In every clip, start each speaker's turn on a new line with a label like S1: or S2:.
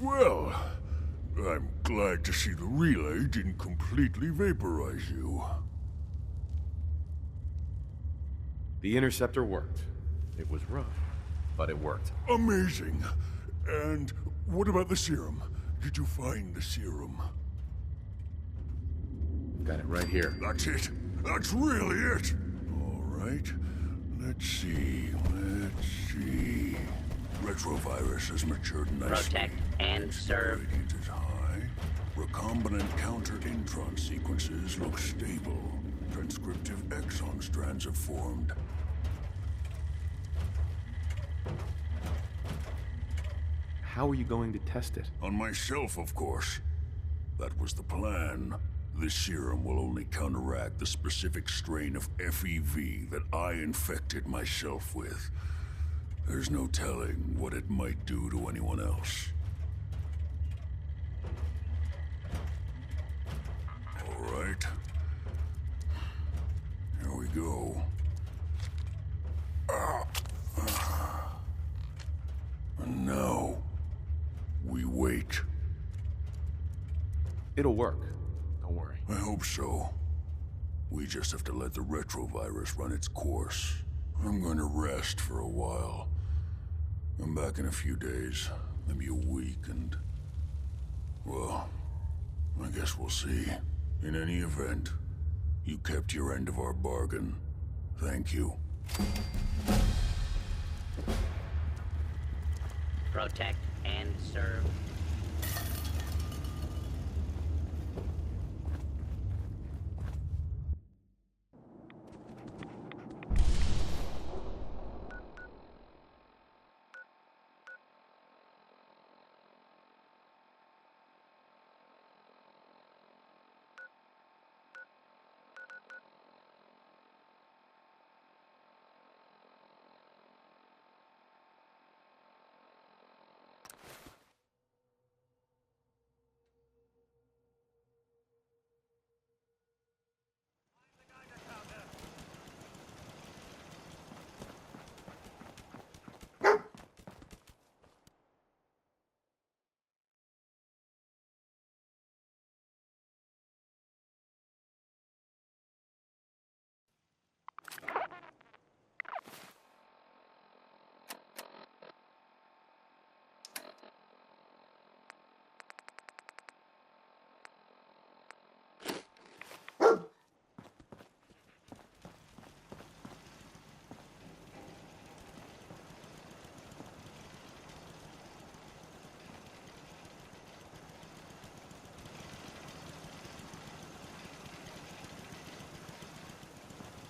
S1: Well, I'm glad to see the relay didn't completely vaporize you.
S2: The interceptor worked. It was rough, but it worked.
S1: Amazing. And what about the serum? Did you find the serum?
S2: Got it right here.
S1: That's it. That's really it. All right. Let's see. Retrovirus has matured nicely.
S3: Protect and serve.
S1: Radiant is high. Recombinant counter-intron sequences look stable. Transcriptive exon strands have formed.
S2: How are you going to test it?
S1: On myself, of course. That was the plan. This serum will only counteract the specific strain of FEV that I infected myself with. There's no telling what it might do to anyone else. All right. Here we go. And now, we wait.
S2: It'll work. Don't worry.
S1: I hope so. We just have to let the retrovirus run its course. I'm going to rest for a while. I'm back in a few days, maybe a week, and... well, I guess we'll see. In any event, you kept your end of our bargain. Thank you.
S3: Protect and serve.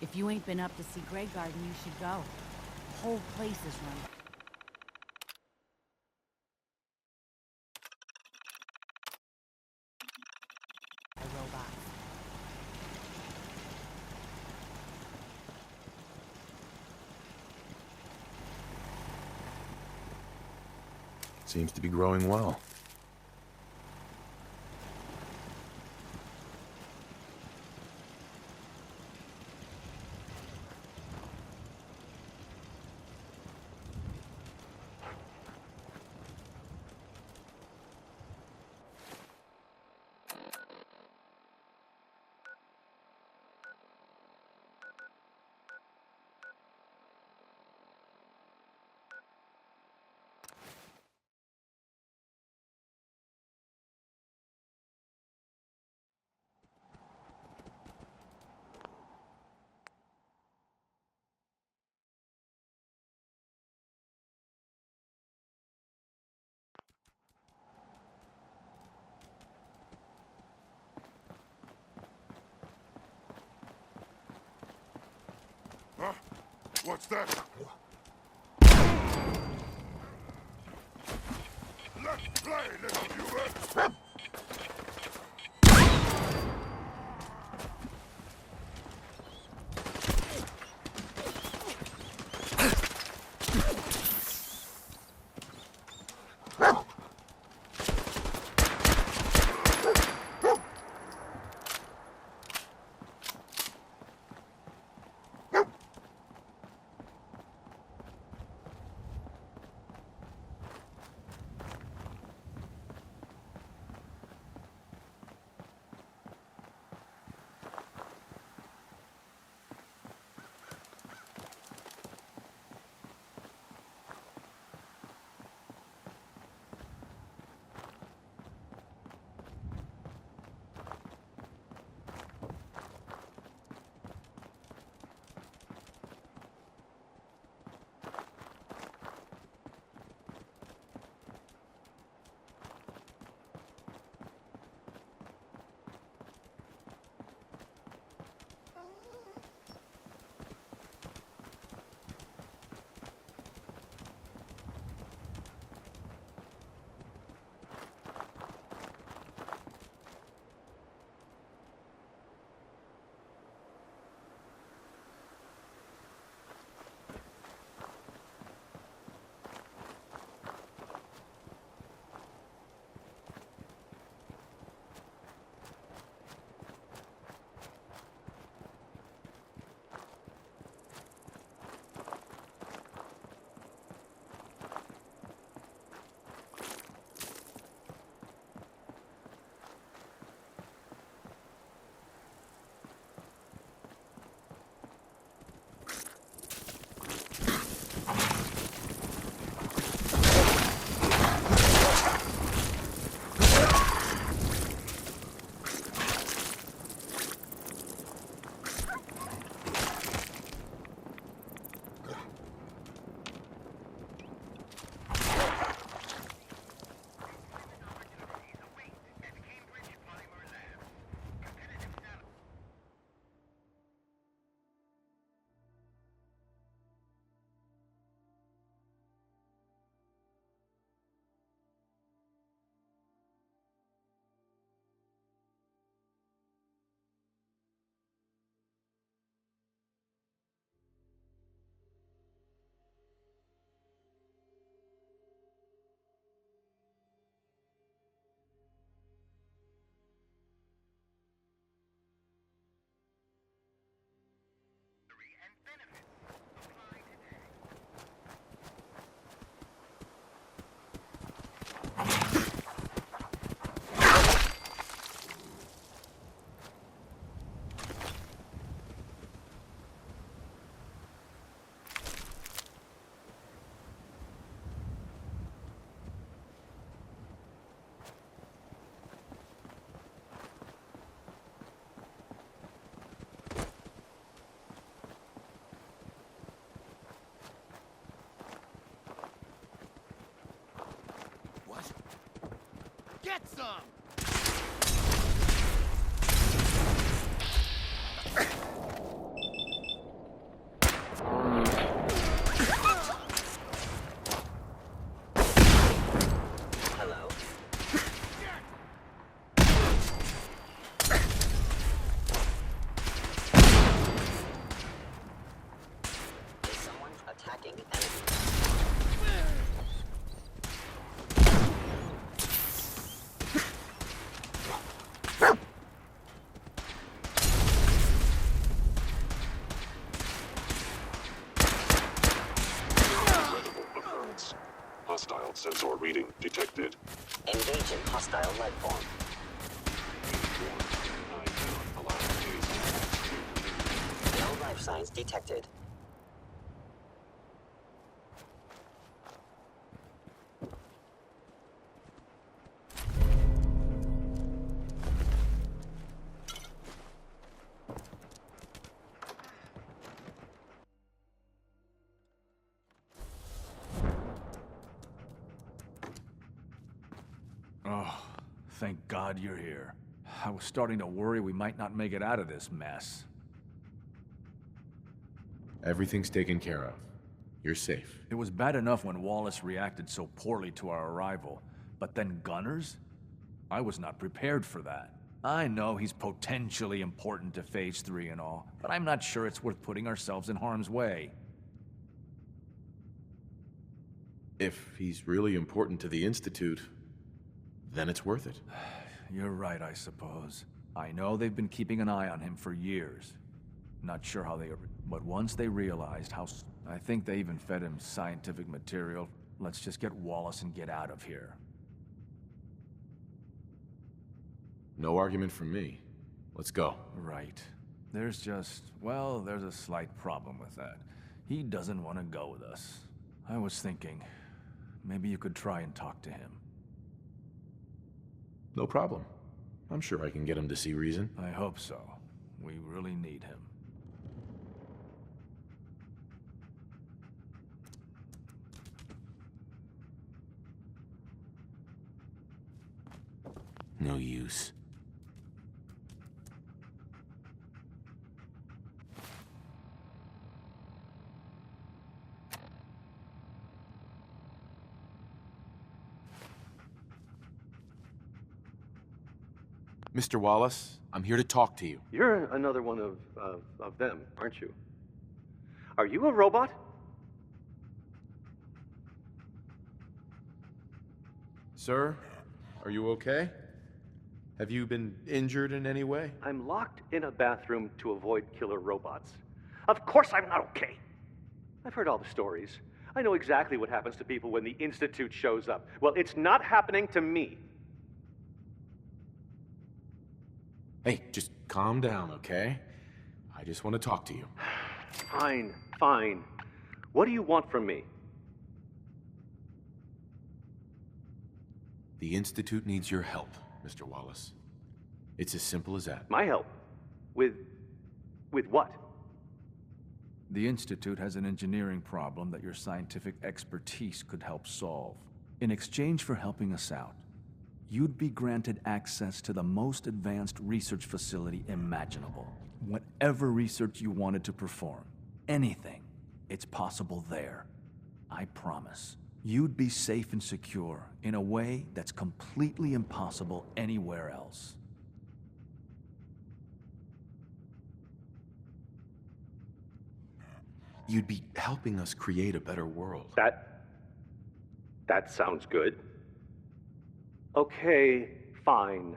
S4: If you ain't been up to see Grey Garden, you should go. The whole place is run. By robots.
S2: Seems to be growing well.
S1: Huh? What's that? Let's play, little Hubert!
S5: Get some!
S3: Hello? Is someone attacking enemies?
S6: Occurrence. Hostile sensor reading detected.
S3: Engaging hostile life form. No life signs detected.
S7: Oh, thank God you're here. I was starting to worry we might not make it out of this mess.
S2: Everything's taken care of. You're safe.
S7: It was bad enough when Wallace reacted so poorly to our arrival, but then Gunners? I was not prepared for that. I know he's potentially important to Phase 3 and all, but I'm not sure it's worth putting ourselves in harm's way.
S2: If he's really important to the Institute, then it's worth it.
S7: You're right, I suppose. I know they've been keeping an eye on him for years. Not sure how they... But once they realized how... I think they even fed him scientific material. Let's just get Wallace and get out of here.
S2: No argument from me. Let's go.
S7: Right. There's just... Well, there's a slight problem with that. He doesn't want to go with us. I was thinking, maybe you could try and talk to him.
S2: No problem. I'm sure I can get him to see reason.
S7: I hope so. We really need him.
S2: No use. Mr. Wallace, I'm here to talk to you.
S8: You're another one of them, aren't you? Are you a robot?
S2: Sir, are you okay? Have you been injured in any way?
S8: I'm locked in a bathroom to avoid killer robots. Of course I'm not okay. I've heard all the stories. I know exactly what happens to people when the Institute shows up. Well, it's not happening to me.
S2: Hey, just calm down, okay? I just want to talk to you.
S8: Fine, fine. What do you want from me?
S2: The Institute needs your help, Mr. Wallace. It's as simple as that.
S8: My help? With what?
S7: The Institute has an engineering problem that your scientific expertise could help solve. In exchange for helping us out, you'd be granted access to the most advanced research facility imaginable. Whatever research you wanted to perform, anything, it's possible there. I promise. You'd be safe and secure in a way that's completely impossible anywhere else.
S2: You'd be helping us create a better world.
S8: That sounds good. Okay, fine.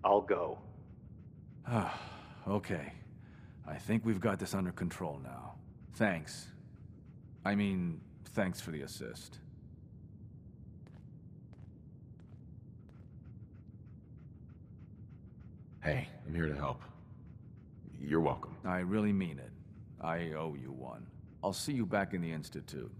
S8: I'll go.
S7: Okay. I think we've got this under control now. Thanks. I mean, thanks for the assist.
S2: Hey, I'm here to help. You're welcome.
S7: I really mean it. I owe you one. I'll see you back in the Institute.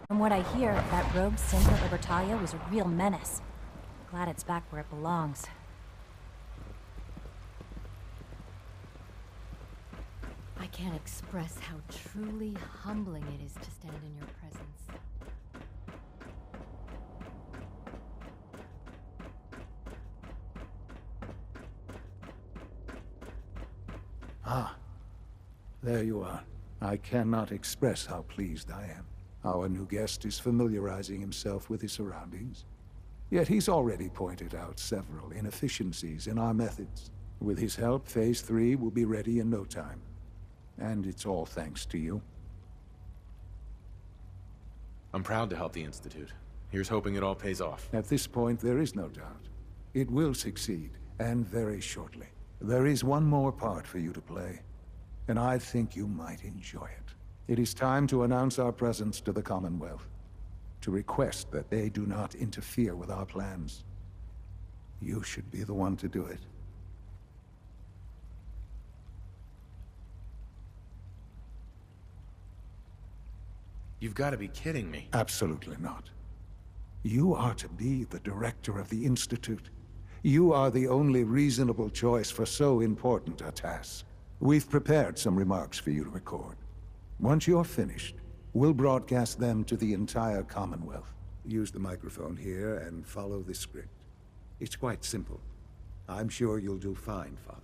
S5: From what I hear, that rogue Semper Libertalia was a real menace. Glad it's back where it belongs.
S9: I can't express how truly humbling it is to stand in your presence.
S10: Ah, there you are. I cannot express how pleased I am. Our new guest is familiarizing himself with his surroundings. Yet he's already pointed out several inefficiencies in our methods. With his help, Phase 3 will be ready in no time. And it's all thanks to you.
S2: I'm proud to help the Institute. Here's hoping it all pays off.
S10: At this point, there is no doubt. It will succeed, and very shortly. There is one more part for you to play, and I think you might enjoy it. It is time to announce our presence to the Commonwealth, to request that they do not interfere with our plans. You should be the one to do it.
S2: You've got to be kidding me.
S10: Absolutely not. You are to be the director of the Institute. You are the only reasonable choice for so important a task. We've prepared some remarks for you to record. Once you're finished, we'll broadcast them to the entire Commonwealth. Use the microphone here and follow the script. It's quite simple. I'm sure you'll do fine, Father.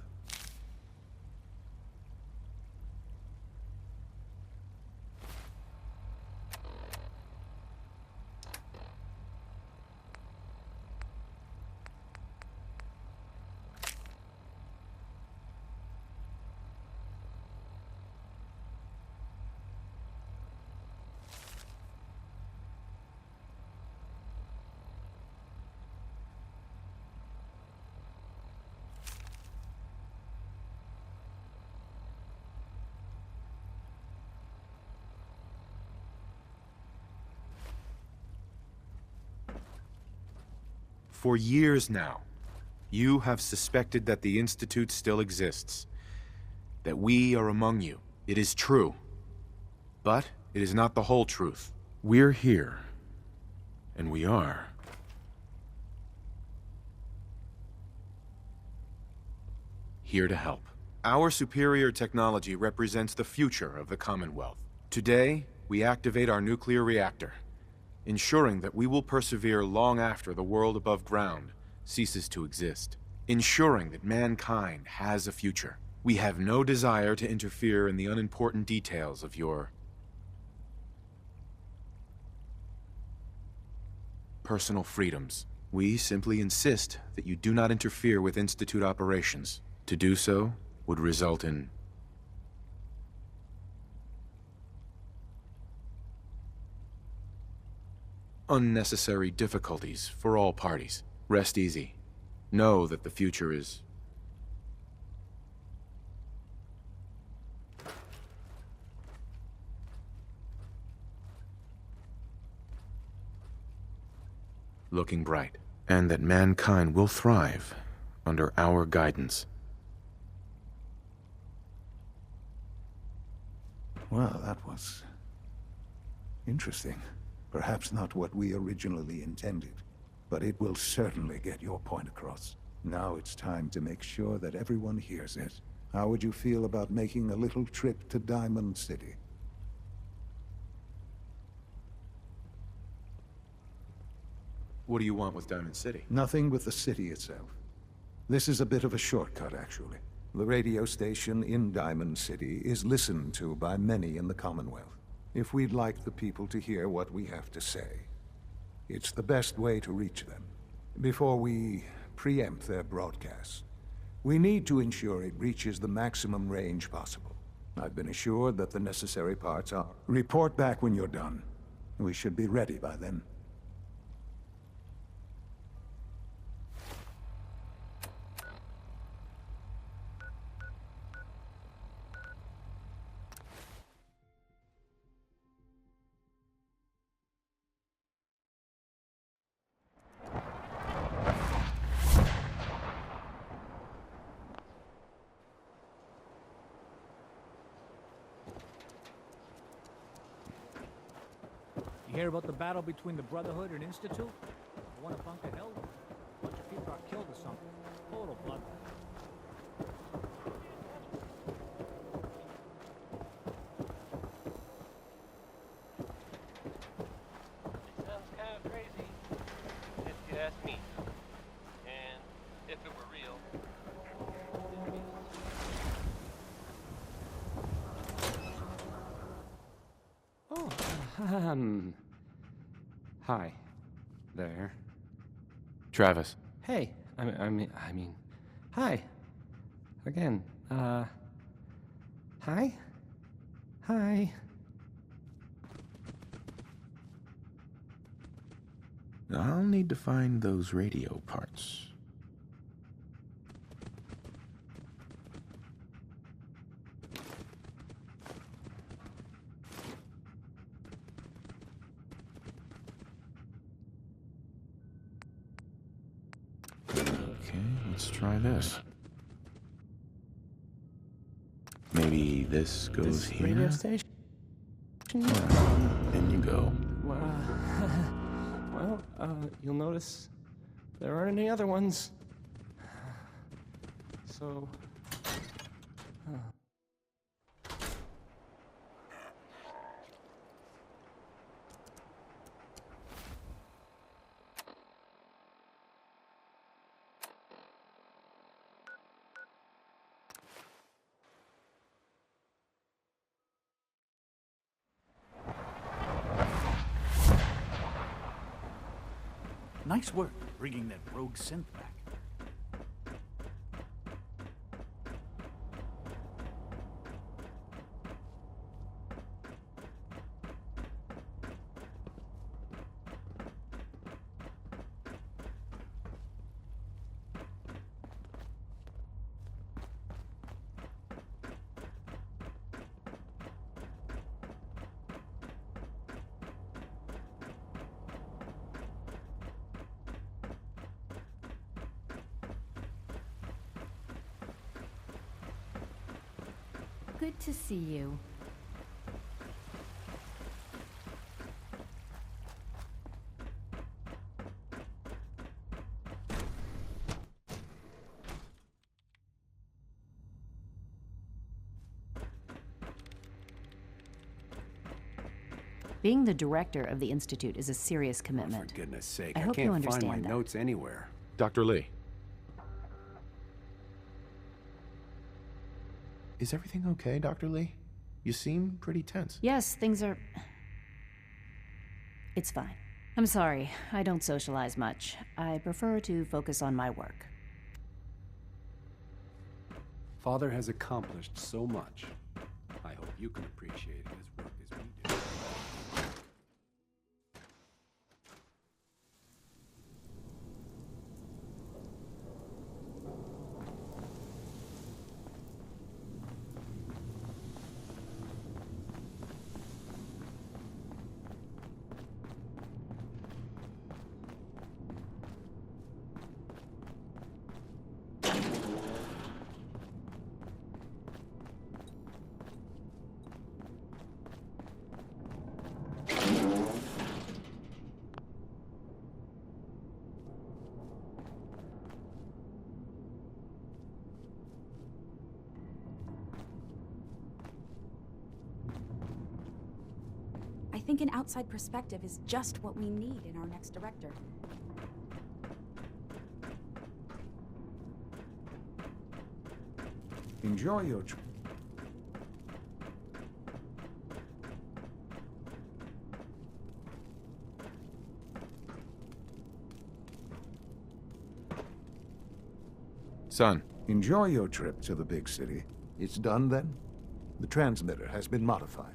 S2: For years now, you have suspected that the Institute still exists. That we are among you. It is true. But it is not the whole truth. We're here. And we are. Here to help. Our superior technology represents the future of the Commonwealth. Today, we activate our nuclear reactor, ensuring that we will persevere long after the world above ground ceases to exist. Ensuring that mankind has a future. We have no desire to interfere in the unimportant details of your personal freedoms. We simply insist that you do not interfere with Institute operations. To do so would result in unnecessary difficulties for all parties. Rest easy. Know that the future is looking bright, and that mankind will thrive under our guidance.
S10: Well, that was interesting. Perhaps not what we originally intended, but it will certainly get your point across. Now it's time to make sure that everyone hears it. How would you feel about making a little trip to Diamond City?
S2: What do you want with Diamond City?
S10: Nothing with the city itself. This is a bit of a shortcut, actually. The radio station in Diamond City is listened to by many in the Commonwealth. If we'd like the people to hear what we have to say, it's the best way to reach them. Before we preempt their broadcast, we need to ensure it reaches the maximum range possible. I've been assured that the necessary parts are. Report back when you're done. We should be ready by then.
S11: hear about the battle between the Brotherhood and Institute? The one at Bunker Hill? A bunch of people got killed or something. Total bloodbath.
S12: It sounds kind of crazy, if you ask me. And if it were real, it'd be...
S13: Oh, hi there.
S2: Travis.
S13: Hey, I mean, hi. Again, hi? Hi.
S2: I'll need to find those radio parts. Okay, let's try this. Maybe this goes
S13: This
S2: here?
S13: radio station?
S2: Yeah, in you go.
S13: Well, you'll notice there aren't any other ones. So...
S11: Nice work bringing that rogue synth back.
S9: Good to see you.
S14: Being the director of the Institute is a serious commitment.
S15: For goodness sake,
S14: I
S15: I
S14: hope you
S15: can't find
S14: understand
S15: my
S14: that.
S15: notes anywhere.
S2: Dr. Lee. Is everything okay, Dr. Lee? You seem pretty tense.
S14: Yes, things are... It's fine. I'm sorry, I don't socialize much. I prefer to focus on my work.
S15: Father has accomplished so much. I hope you can appreciate his work as we do.
S16: I think an outside perspective is just what we need in our next director.
S10: Enjoy your trip.
S2: Son.
S10: Enjoy your trip to the big city. It's done then? The transmitter has been modified.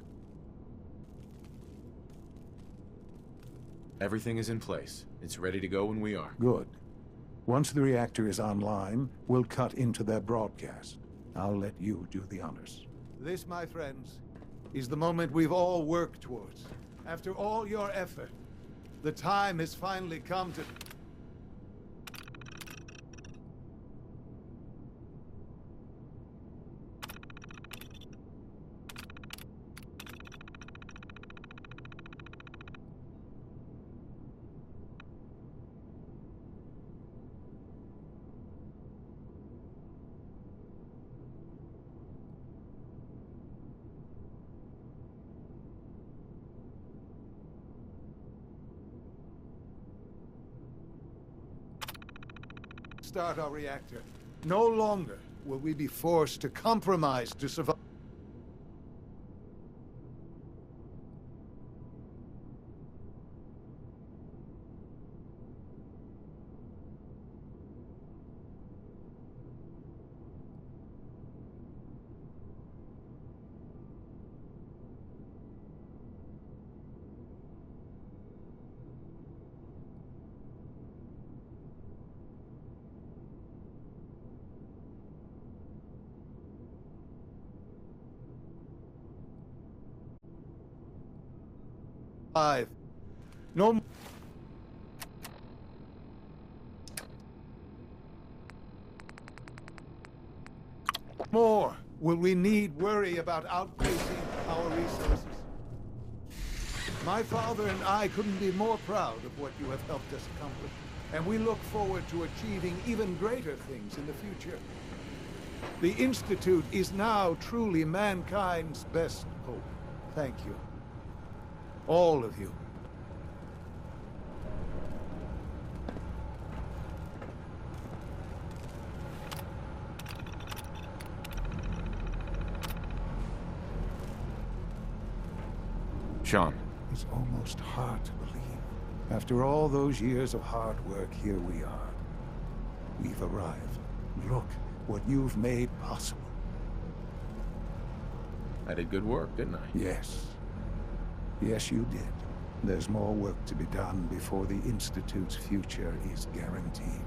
S2: Everything is in place. It's ready to go when we are.
S10: Good. Once the reactor is online, we'll cut into their broadcast. I'll let you do the honors. This, my friends, is the moment we've all worked towards. After all your effort, the time has finally come to... start our reactor. No longer will we be forced to compromise to survive. No more will we need worry about outpacing our resources. My father and I couldn't be more proud of what you have helped us accomplish, and we look forward to achieving even greater things in the future. The Institute is now truly mankind's best hope. Thank you. All of you.
S2: Sean.
S10: It's almost hard to believe. After all those years of hard work, here we are. We've arrived. Look what you've made possible.
S2: I did good work, didn't I?
S10: Yes. Yes, you did. There's more work to be done before the Institute's future is guaranteed.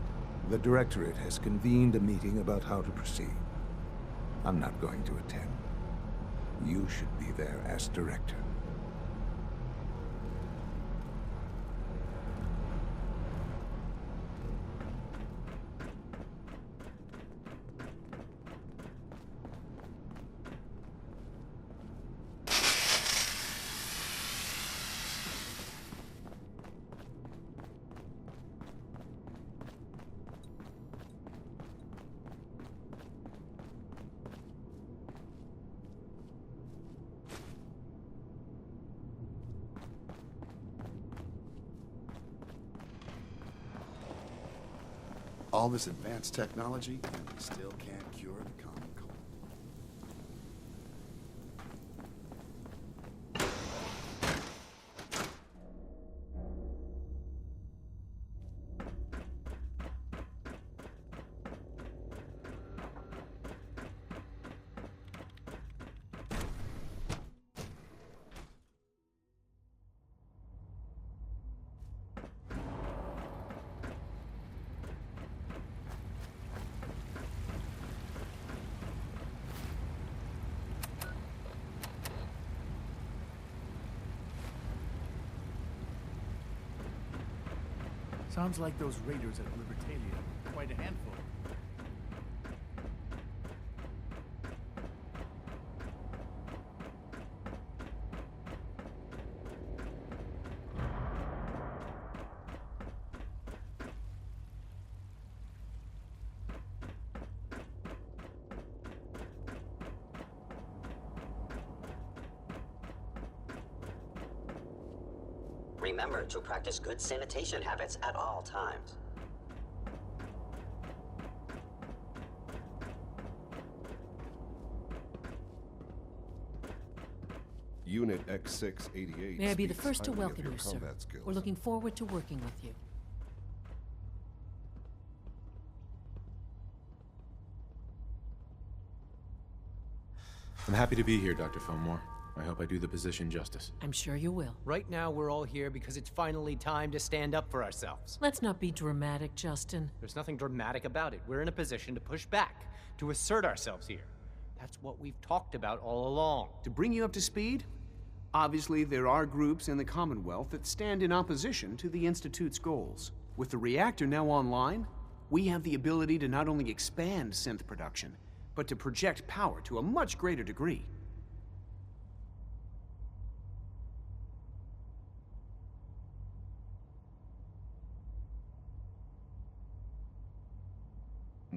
S10: The Directorate has convened a meeting about how to proceed. I'm not going to attend. You should be there as Director.
S17: All this advanced technology, and we still can't cure the common cold.
S11: Sounds like those raiders at Libertalia. Quite a handful.
S3: Remember to practice good sanitation habits at all times.
S17: Unit X688.
S18: May I be the
S17: speaks
S18: first to
S17: highly of
S18: welcome
S17: your
S18: you, sir.
S17: combat skills.
S18: We're looking forward to working with you.
S2: I'm happy to be here, Dr. Fillmore. I hope I do the position justice.
S18: I'm sure you will.
S11: Right now, we're all here because it's finally time to stand up for ourselves.
S18: Let's not be dramatic, Justin.
S11: There's nothing dramatic about it. We're in a position to push back, to assert ourselves here. That's what we've talked about all along.
S19: To bring you up to speed, obviously there are groups in the Commonwealth that stand in opposition to the Institute's goals. With the reactor now online, we have the ability to not only expand synth production, but to project power to a much greater degree.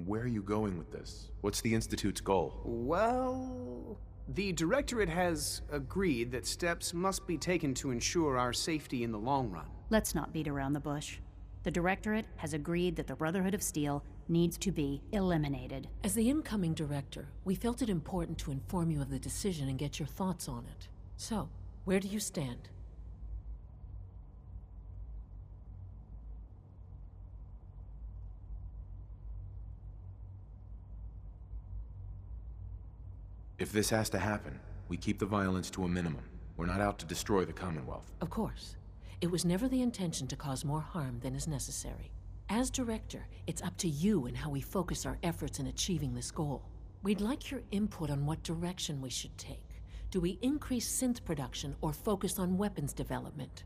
S2: Where are you going with this? What's the Institute's goal?
S19: Well, the Directorate has agreed that steps must be taken to ensure our safety in the long run.
S14: Let's not beat around the bush. The Directorate has agreed that the Brotherhood of Steel needs to be eliminated.
S18: As the incoming director, we felt it important to inform you of the decision and get your thoughts on it. So, where do you stand?
S2: If this has to happen, we keep the violence to a minimum. We're not out to destroy the Commonwealth.
S18: Of course. It was never the intention to cause more harm than is necessary. As director, it's up to you and how we focus our efforts in achieving this goal. We'd like your input on what direction we should take. Do we increase synth production or focus on weapons development?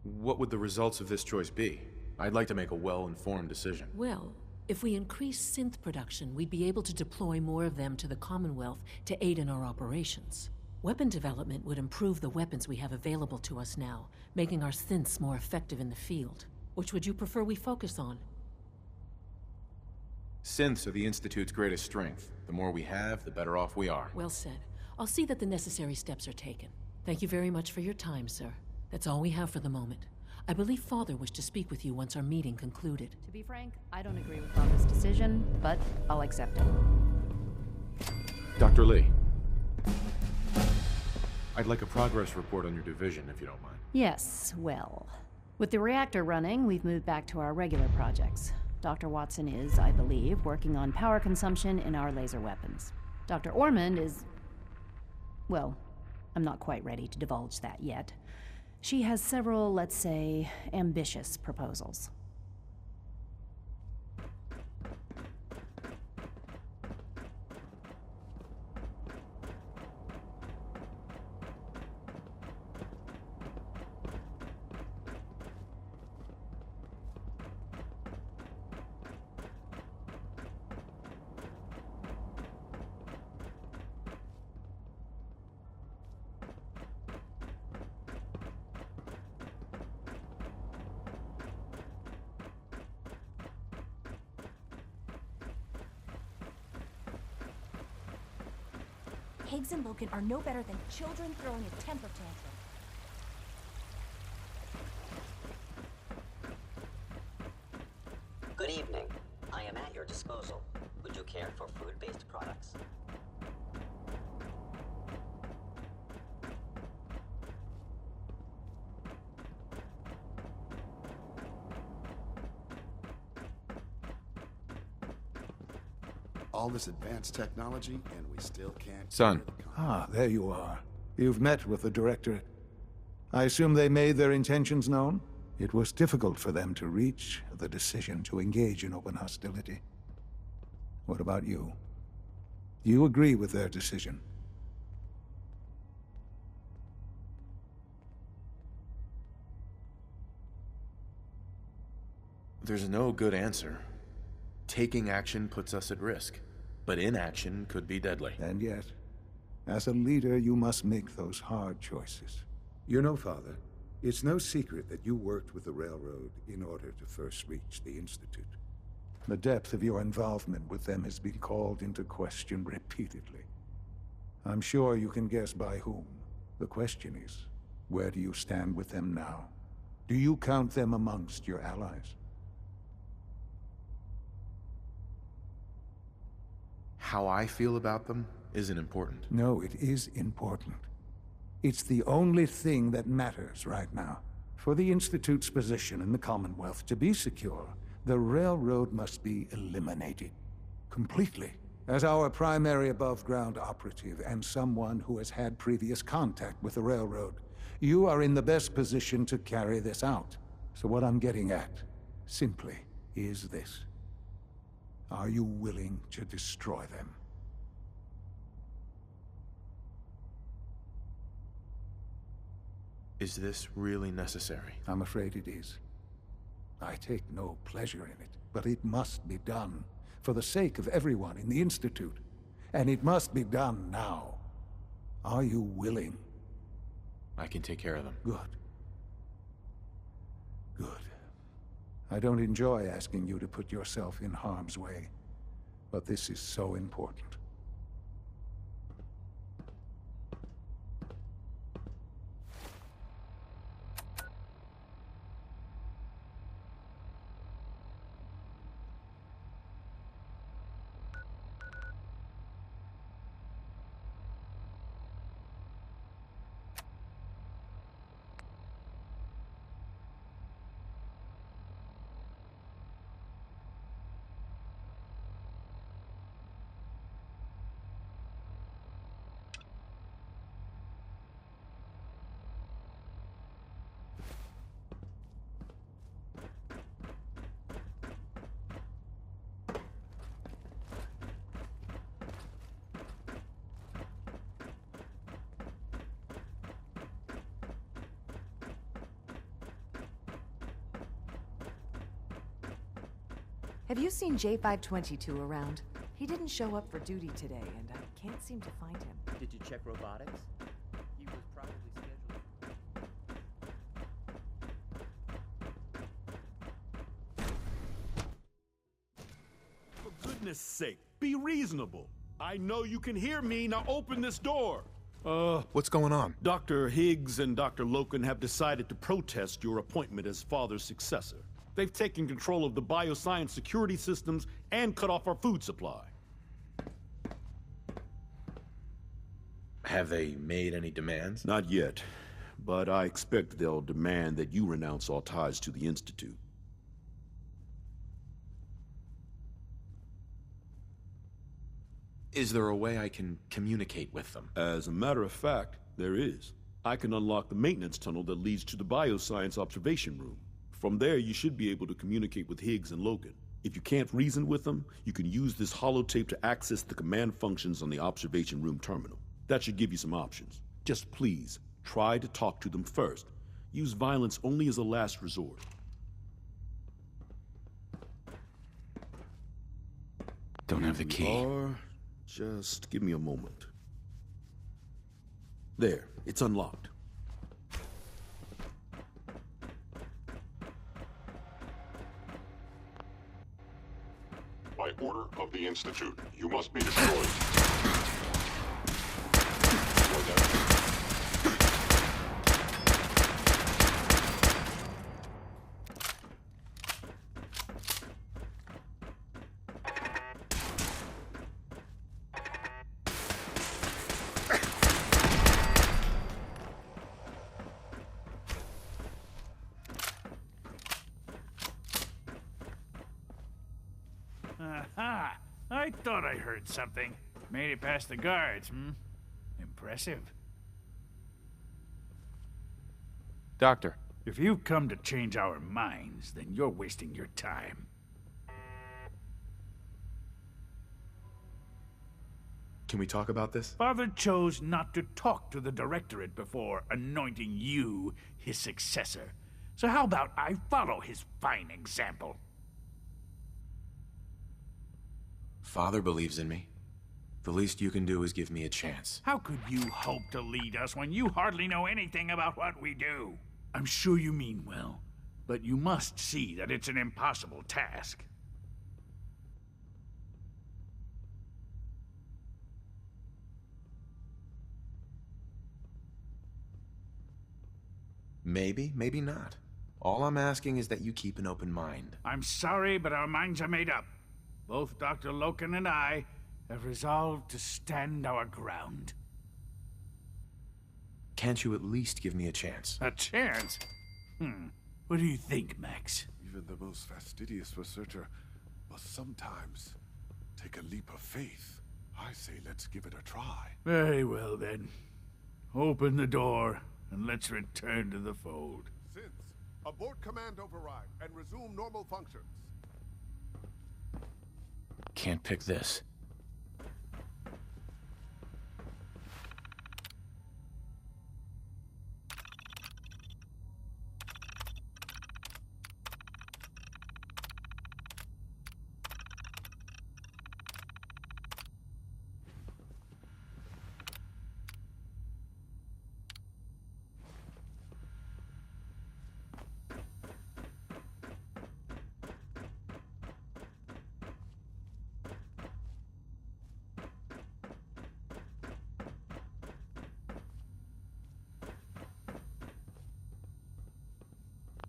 S2: What would the results of this choice be? I'd like to make a well-informed decision.
S18: Well, if we increase synth production, we'd be able to deploy more of them to the Commonwealth to aid in our operations. Weapon development would improve the weapons we have available to us now, making our synths more effective in the field. Which would you prefer we focus on?
S2: Synths are the Institute's greatest strength. The more we have, the better off we are.
S18: Well said. I'll see that the necessary steps are taken. Thank you very much for your time, sir. That's all we have for the moment. I believe Father wished to speak with you once our meeting concluded.
S14: To be frank, I don't agree with Father's decision, but I'll accept it.
S2: Dr. Lee. I'd like a progress report on your division, if you don't mind.
S14: Yes, well. With the reactor running, we've moved back to our regular projects. Dr. Watson is, I believe, working on power consumption in our laser weapons. Dr. Ormond is... well, I'm not quite ready to divulge that yet. She has several, let's say, ambitious proposals.
S16: Higgs and Logan are no better than children throwing a temper tantrum.
S3: Good evening. I am at your disposal. Would you care for food-based products?
S17: All this advanced technology, and we still can't...
S2: Son.
S10: Ah, there you are. You've met with the Directorate. I assume they made their intentions known? It was difficult for them to reach the decision to engage in open hostility. What about you? Do you agree with their decision?
S2: There's no good answer. Taking action puts us at risk, but inaction could be deadly.
S10: And yet, as a leader, you must make those hard choices. You know, Father, it's no secret that you worked with the Railroad in order to first reach the Institute. The depth of your involvement with them has been called into question repeatedly. I'm sure you can guess by whom. The question is, where do you stand with them now? Do you count them amongst your allies?
S2: How I feel about them isn't important.
S10: No, it is important. It's the only thing that matters right now. For the Institute's position in the Commonwealth to be secure, the Railroad must be eliminated. Completely. As our primary above-ground operative and someone who has had previous contact with the Railroad, you are in the best position to carry this out. So what I'm getting at, simply, is this. Are you willing to destroy them?
S2: Is this really necessary?
S10: I'm afraid it is. I take no pleasure in it, but it must be done for the sake of everyone in the Institute. And it must be done now. Are you willing?
S2: I can take care of them.
S10: Good. Good. I don't enjoy asking you to put yourself in harm's way, but this is so important.
S20: Have you seen J522 around? He didn't show up for duty today, and I can't seem to find him.
S21: Did you check robotics? He was probably scheduled.
S22: For goodness sake, be reasonable. I know you can hear me, now open this door.
S2: What's going on?
S22: Dr. Higgs and Dr. Loken have decided to protest your appointment as Father's successor. They've taken control of the bioscience security systems and cut off our food supply.
S2: Have they made any demands?
S22: Not yet, but I expect they'll demand that you renounce all ties to the Institute.
S2: Is there a way I can communicate with them?
S22: As a matter of fact, there is. I can unlock the maintenance tunnel that leads to the bioscience observation room. From there, you should be able to communicate with Higgs and Logan. If you can't reason with them, you can use this holotape to access the command functions on the observation room terminal. That should give you some options. Just please, try to talk to them first. Use violence only as a last resort.
S2: Don't have the key.
S22: Just give me a moment. There, it's unlocked.
S6: By order of the Institute, you must be destroyed.
S23: Aha! I thought I heard something. Made it past the guards, Impressive.
S2: Doctor.
S23: If you've come to change our minds, then you're wasting your time.
S2: Can we talk about this?
S23: Father chose not to talk to the Directorate before anointing you his successor. So how about I follow his fine example?
S2: Father believes in me. The least you can do is give me a chance.
S23: How could you hope to lead us when you hardly know anything about what we do? I'm sure you mean well, but you must see that it's an impossible task.
S2: Maybe, maybe not. All I'm asking is that you keep an open mind.
S23: I'm sorry, but our minds are made up. Both Dr. Loken and I have resolved to stand our ground.
S2: Can't you at least give me a chance?
S23: A chance? What do you think, Max?
S17: Even the most fastidious researcher must sometimes take a leap of faith. I say let's give it a try.
S23: Very well, then. Open the door, and let's return to the fold.
S17: Synths, abort command override and resume normal functions.
S2: Can't pick this.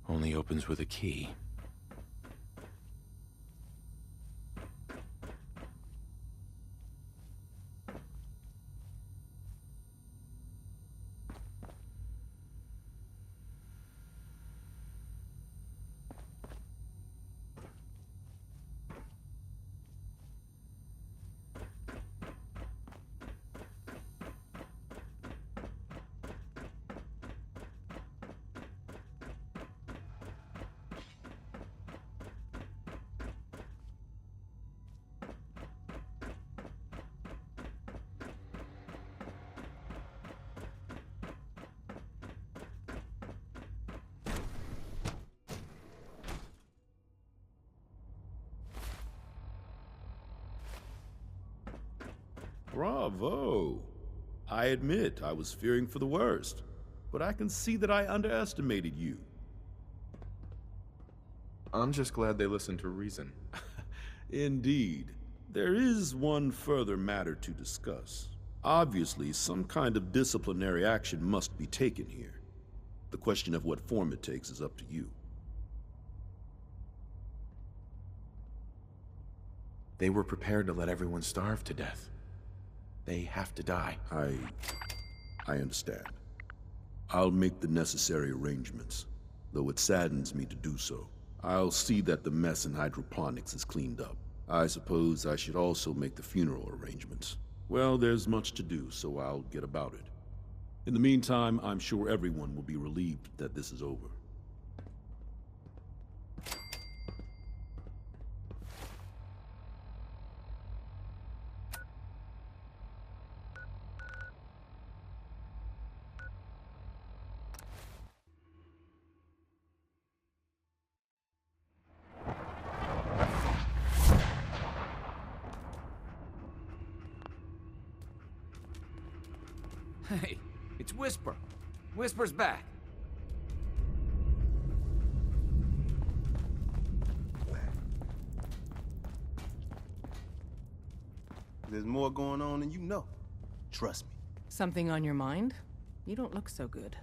S2: Only opens with a key.
S22: Bravo. I admit I was fearing for the worst, but I can see that I underestimated you.
S2: I'm just glad they listened to reason.
S22: Indeed. There is one further matter to discuss. Obviously, some kind of disciplinary action must be taken here. The question of what form it takes is up to you.
S2: They were prepared to let everyone starve to death. They have to die.
S22: I understand. I'll make the necessary arrangements, though it saddens me to do so. I'll see that the mess in hydroponics is cleaned up. I suppose I should also make the funeral arrangements. Well, there's much to do, so I'll get about it. In the meantime, I'm sure everyone will be relieved that this is over.
S1: Hey, it's Whisper. Whisper's back.
S4: There's more going on than you know. Trust me.
S8: Something on your mind? You don't look so good.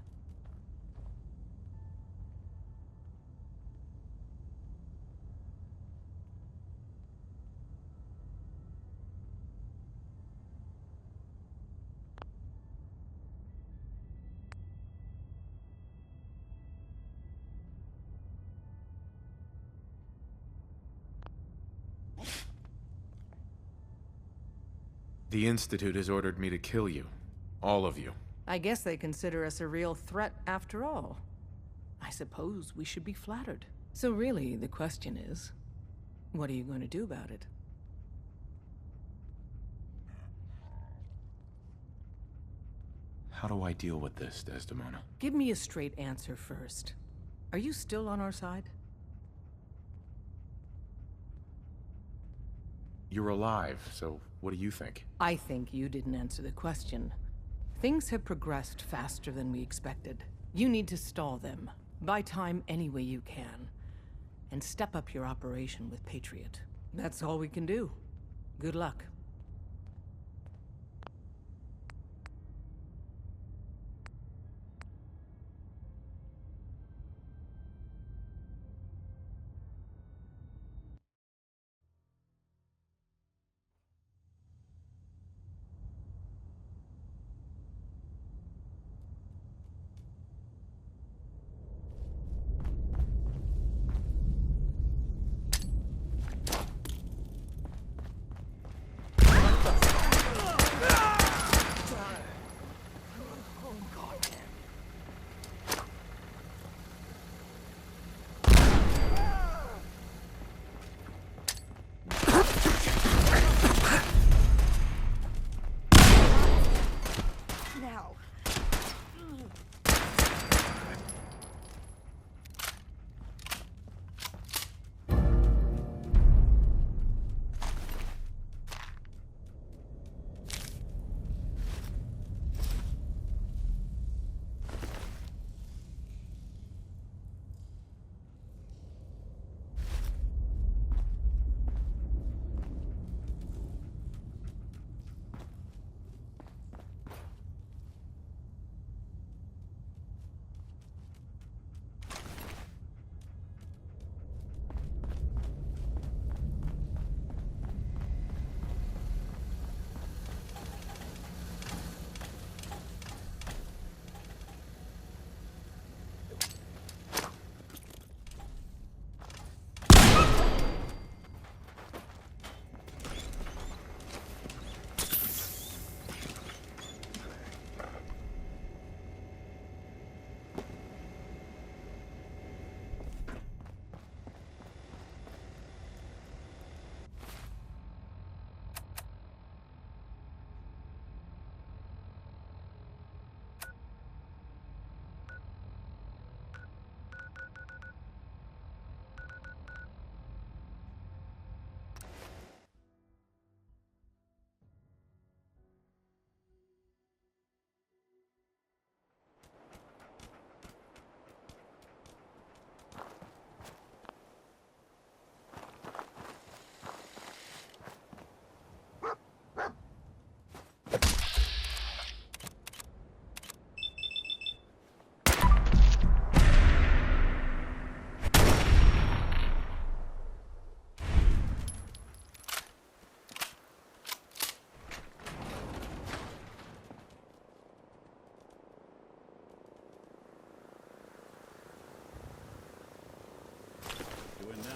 S2: The Institute has ordered me to kill you. All of you.
S8: I guess they consider us a real threat after all. I suppose we should be flattered. So really, the question is, what are you going to do about it?
S2: How do I deal with this, Desdemona?
S8: Give me a straight answer first. Are you still on our side?
S2: You're alive, so what do you think?
S8: I think you didn't answer the question. Things have progressed faster than we expected. You need to stall them. Buy time any way you can. And step up your operation with Patriot. That's all we can do. Good luck.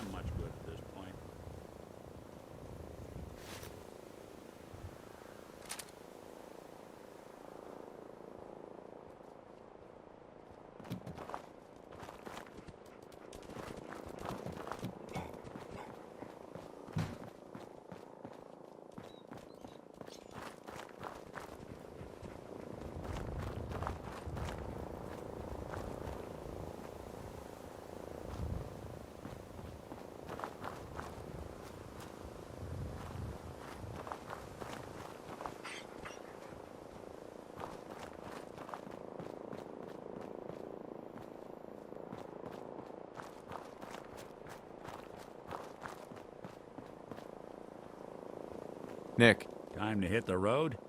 S23: them much good at this point.
S2: Nick.
S23: Time to hit the road?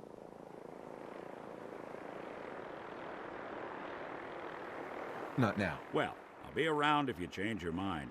S2: Not now.
S23: Well, I'll be around if you change your mind.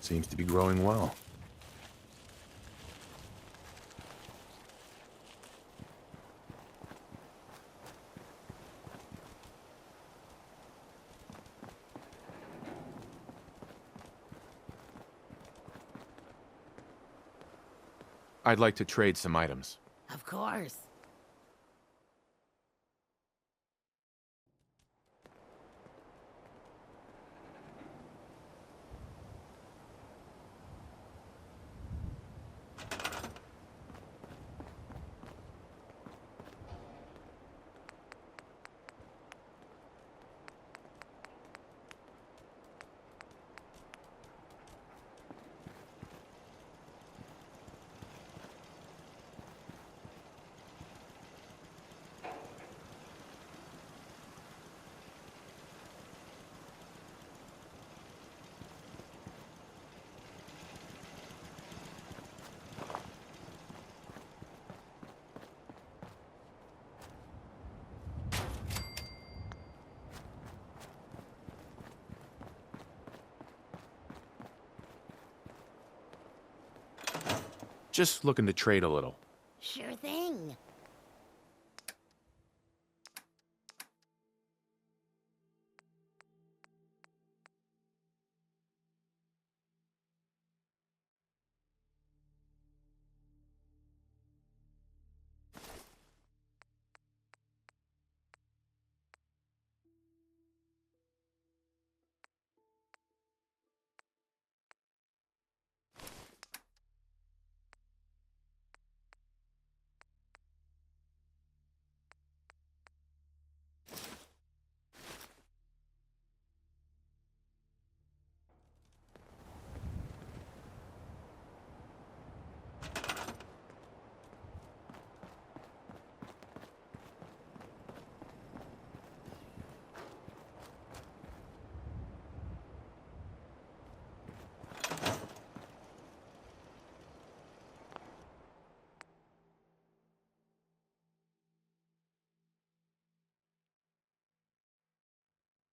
S2: Seems to be growing well. I'd like to trade some items.
S5: Of course.
S2: Just looking to trade a little.